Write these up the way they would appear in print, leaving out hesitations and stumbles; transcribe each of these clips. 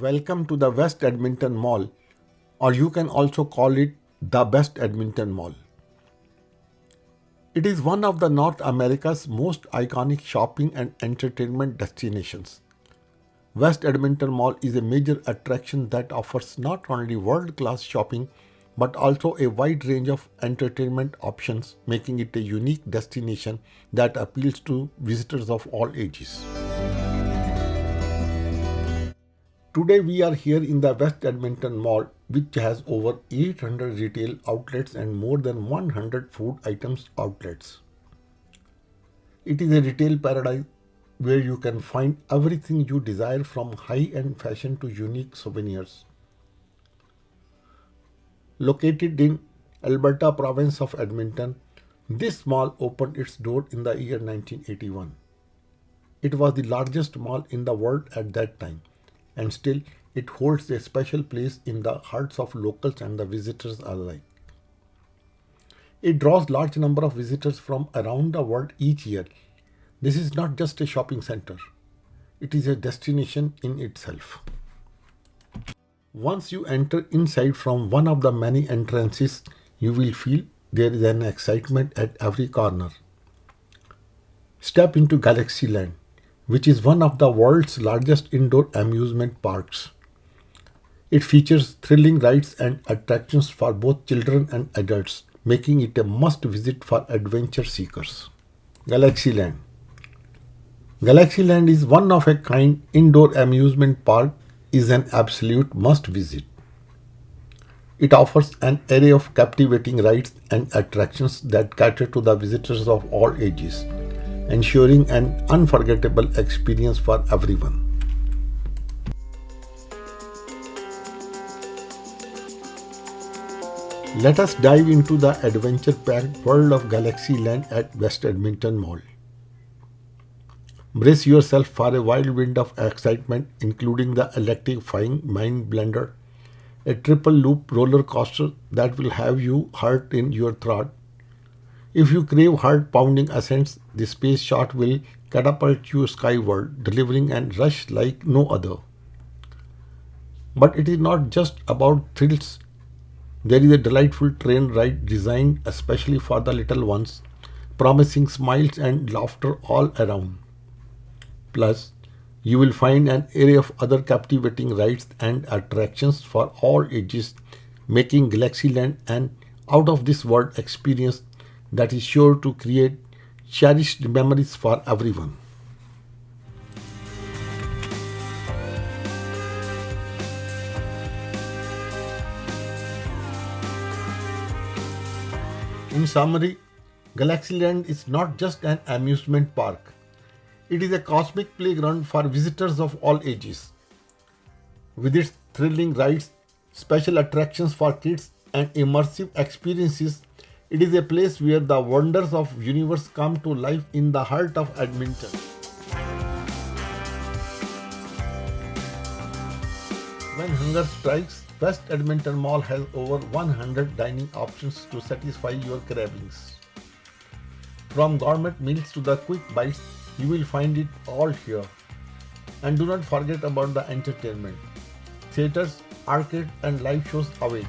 Welcome to the West Edmonton Mall, or you can also call it the Best Edmonton Mall. It is one of the North America's most iconic shopping and entertainment destinations. West Edmonton Mall is a major attraction that offers not only world-class shopping but also a wide range of entertainment options, making it a unique destination that appeals to visitors of all ages. Today we are here in the West Edmonton Mall, which has over 800 retail outlets and more than 100 food items outlets. It is a retail paradise where you can find everything you desire, from high-end fashion to unique souvenirs. Located in Alberta province of Edmonton, this mall opened its door in the year 1981. It was the largest mall in the world at that time, and still it holds a special place in the hearts of locals and the visitors alike. It draws large number of visitors from around the world each year. This is not just a shopping center. It is a destination in itself. Once you enter inside from one of the many entrances, you will feel there is an excitement at every corner. Step into Galaxyland, which is one of the world's largest indoor amusement parks. It features thrilling rides and attractions for both children and adults, making it a must-visit for adventure seekers. Galaxyland. Galaxyland is one of a kind indoor amusement park is an absolute must-visit. It offers an array of captivating rides and attractions that cater to the visitors of all ages, ensuring an unforgettable experience for everyone. Let us dive into the adventure-packed world of Galaxyland at West Edmonton Mall. Brace yourself for a whirlwind of excitement, including the electrifying Mind Blender, a triple loop roller coaster that will have you heart in your throat. If you crave heart-pounding ascents, the space shot will catapult you skyward, delivering a rush like no other. But it is not just about thrills. There is a delightful train ride designed especially for the little ones, promising smiles and laughter all around. Plus, you will find an array of other captivating rides and attractions for all ages, making Galaxyland an out-of-this-world experience that is sure to create cherished memories for everyone. In summary, Galaxyland is not just an amusement park. It is a cosmic playground for visitors of all ages. With its thrilling rides, special attractions for kids, and immersive experiences, it is a place where the wonders of universe come to life in the heart of Edmonton. When hunger strikes, West Edmonton Mall has over 100 dining options to satisfy your cravings. From gourmet meals to the quick bites, you will find it all here. And do not forget about the entertainment. Theaters, arcades, and live shows await.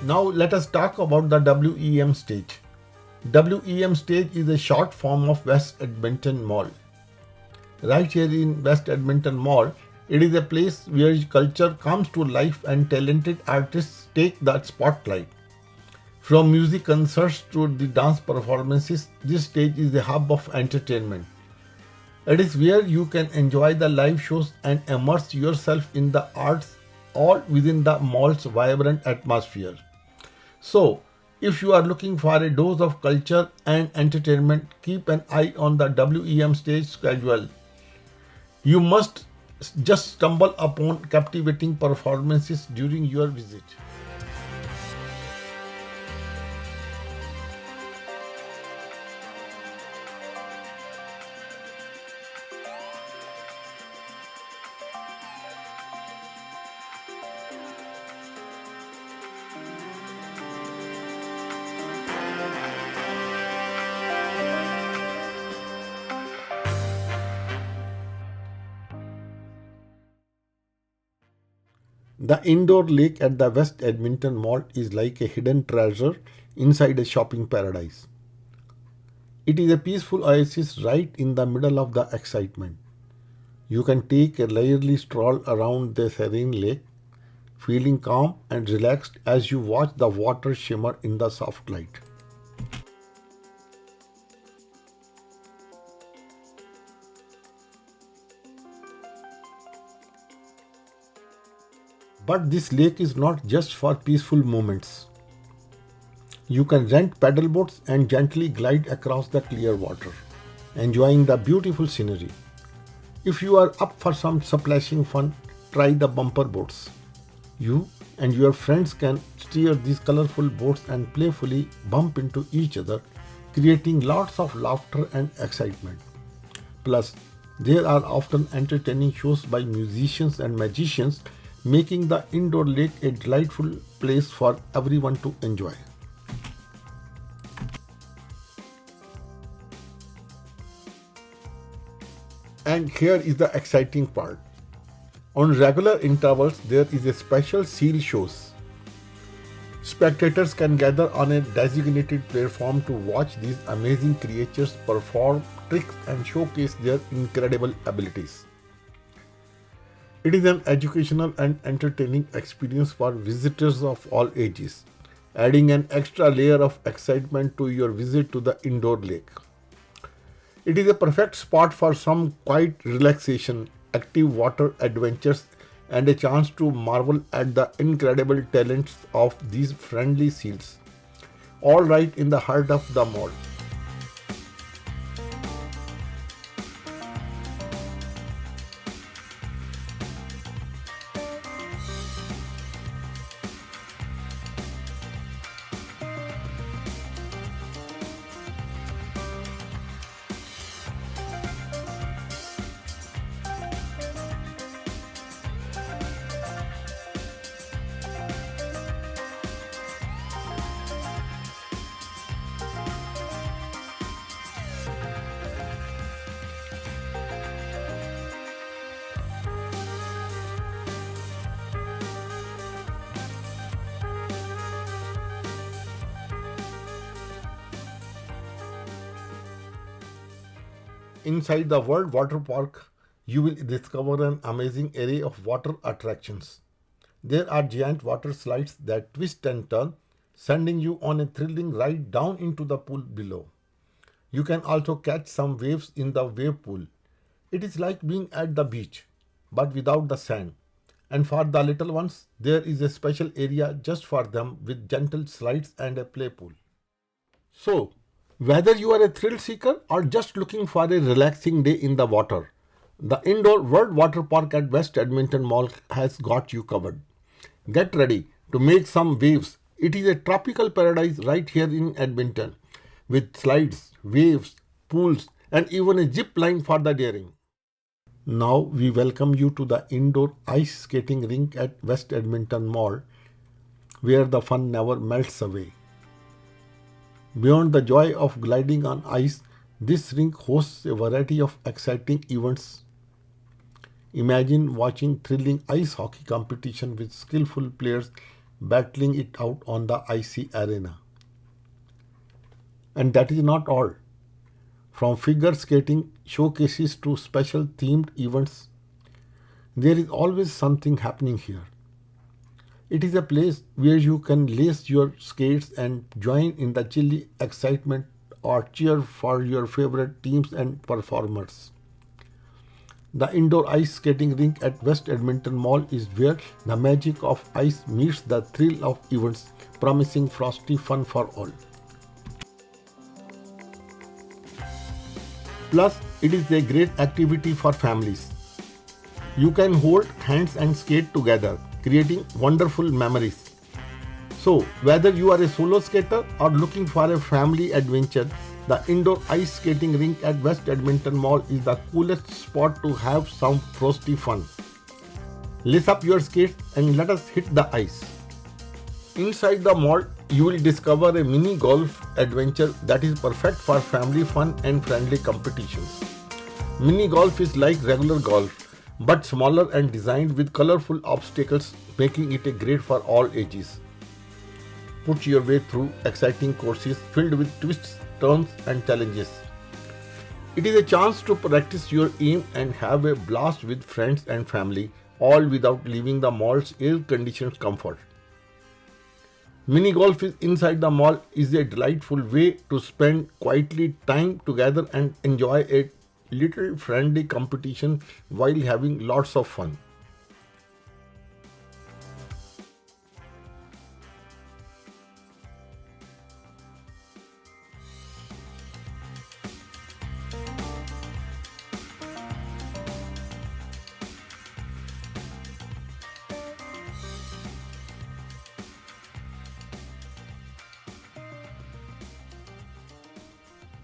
Now let us talk about the WEM stage. WEM stage is a short form of West Edmonton Mall. Right here in West Edmonton Mall, it is a place where culture comes to life and talented artists take the spotlight. From music concerts to the dance performances, this stage is a hub of entertainment. It is where you can enjoy the live shows and immerse yourself in the arts, all within the mall's vibrant atmosphere. So, if you are looking for a dose of culture and entertainment, keep an eye on the WEM stage schedule. You must just stumble upon captivating performances during your visit. The indoor lake at the West Edmonton Mall is like a hidden treasure inside a shopping paradise. It is a peaceful oasis right in the middle of the excitement. You can take a leisurely stroll around the serene lake, feeling calm and relaxed as you watch the water shimmer in the soft light. But this lake is not just for peaceful moments. You can rent paddle boats and gently glide across the clear water, enjoying the beautiful scenery. If you are up for some splashing fun, try the bumper boats. You and your friends can steer these colorful boats and playfully bump into each other, creating lots of laughter and excitement. Plus, there are often entertaining shows by musicians and magicians, making the indoor lake a delightful place for everyone to enjoy. And here is the exciting part. On regular intervals, there is a special seal shows. Spectators can gather on a designated platform to watch these amazing creatures perform tricks and showcase their incredible abilities. It is an educational and entertaining experience for visitors of all ages, adding an extra layer of excitement to your visit to the indoor lake. It is a perfect spot for some quiet relaxation, active water adventures, and a chance to marvel at the incredible talents of these friendly seals, all right in the heart of the mall. Inside the World Water Park, you will discover an amazing array of water attractions. There are giant water slides that twist and turn, sending you on a thrilling ride down into the pool below. You can also catch some waves in the wave pool. It is like being at the beach, but without the sand. And for the little ones, there is a special area just for them with gentle slides and a play pool. So, whether you are a thrill seeker or just looking for a relaxing day in the water, the indoor World Water Park at West Edmonton Mall has got you covered. Get ready to make some waves. It is a tropical paradise right here in Edmonton with slides, waves, pools, and even a zip line for the daring. Now we welcome you to the indoor ice skating rink at West Edmonton Mall, where the fun never melts away. Beyond the joy of gliding on ice, this rink hosts a variety of exciting events. Imagine watching thrilling ice hockey competition with skillful players battling it out on the icy arena. And that is not all. From figure skating showcases to special themed events, there is always something happening here. It is a place where you can lace your skates and join in the chilly excitement or cheer for your favorite teams and performers. The indoor ice skating rink at West Edmonton Mall is where the magic of ice meets the thrill of events, promising frosty fun for all. Plus, it is a great activity for families. You can hold hands and skate together, creating wonderful memories. So, whether you are a solo skater or looking for a family adventure, the indoor ice skating rink at West Edmonton Mall is the coolest spot to have some frosty fun. Lace up your skates and let us hit the ice. Inside the mall, you will discover a mini golf adventure that is perfect for family fun and friendly competitions. Mini golf is like regular golf, but with a touch of excitement. You can play with your friends, but smaller and designed with colorful obstacles, making it a great for all ages. Put your way through exciting courses filled with twists, turns, and challenges. It is a chance to practice your aim and have a blast with friends and family, all without leaving the mall's air-conditioned comfort. Mini golf is inside the mall is a delightful way to spend quietly time together and enjoy a little friendly competition while having lots of fun.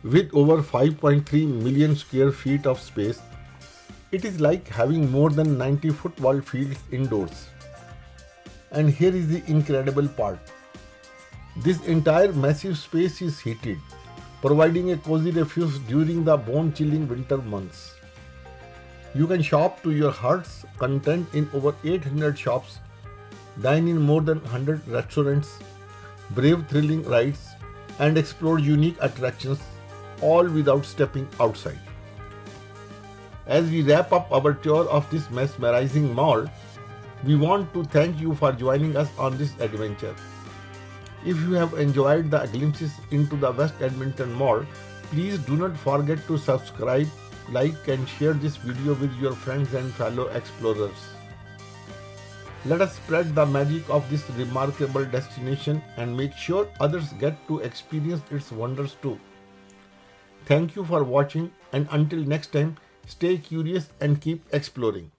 With over 5.3 million square feet of space, it is like having more than 90 football fields indoors. And here is the incredible part. This entire massive space is heated, providing a cozy refuge during the bone-chilling winter months. You can shop to your heart's content in over 800 shops, dine in more than 100 restaurants, brave thrilling rides, and explore unique attractions, all without stepping outside. As we wrap up our tour of this mesmerizing mall, we want to thank you for joining us on this adventure. If you have enjoyed the glimpses into the West Edmonton Mall, please do not forget to subscribe, like, and share this video with your friends and fellow explorers. Let us spread the magic of this remarkable destination and make sure others get to experience its wonders too. Thank you for watching, and until next time, stay curious and keep exploring.